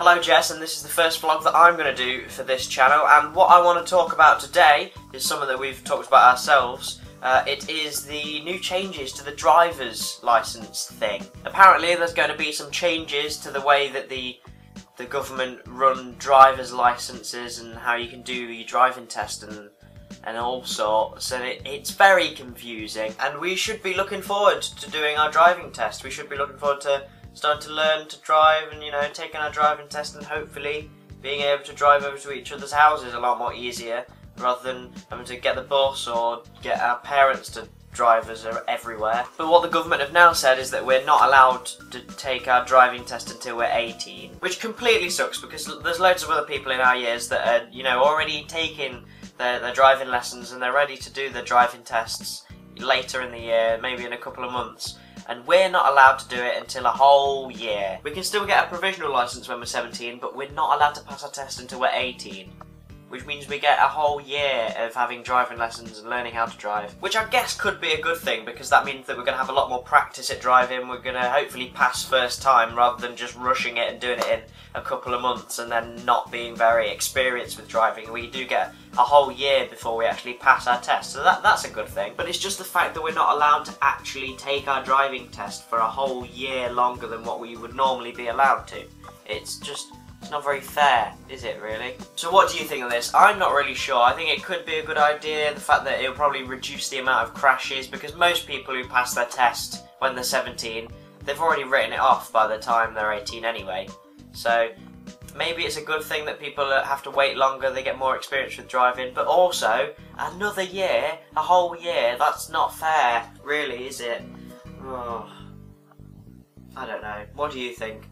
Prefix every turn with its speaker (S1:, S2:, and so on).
S1: Hello Jess, and this is the first vlog that I'm going to do for this channel, and what I want to talk about today is something that we've talked about ourselves. It is the new changes to the driver's licence thing. Apparently there's going to be some changes to the way that the government run driver's licences and how you can do your driving test and all sorts, and it's very confusing, and we should be looking forward to doing our driving test. We should be looking forward to starting to learn to drive and, you know, taking our driving test and hopefully being able to drive over to each other's houses a lot more easier rather than having to get the bus or get our parents to drive us everywhere. But what the government have now said is that we're not allowed to take our driving test until we're 18, which completely sucks because there's loads of other people in our years that are, you know, already taking their driving lessons and they're ready to do the driving tests later in the year, maybe in a couple of months. And we're not allowed to do it until a whole year. We can still get a provisional licence when we're 17, but we're not allowed to pass our test until we're 18. Which means we get a whole year of having driving lessons and learning how to drive. Which I guess could be a good thing, because that means that we're going to have a lot more practice at driving. We're going to hopefully pass first time rather than just rushing it and doing it in a couple of months and then not being very experienced with driving. We do get a whole year before we actually pass our test, so that's a good thing. But it's just the fact that we're not allowed to actually take our driving test for a whole year longer than what we would normally be allowed to. It's not very fair, is it really? So what do you think of this? I'm not really sure. I think it could be a good idea, the fact that it'll probably reduce the amount of crashes, because most people who pass their test when they're 17, they've already written it off by the time they're 18 anyway. So maybe it's a good thing that people have to wait longer, they get more experience with driving, but also, another year, a whole year, that's not fair, really, is it? Oh, I don't know. What do you think?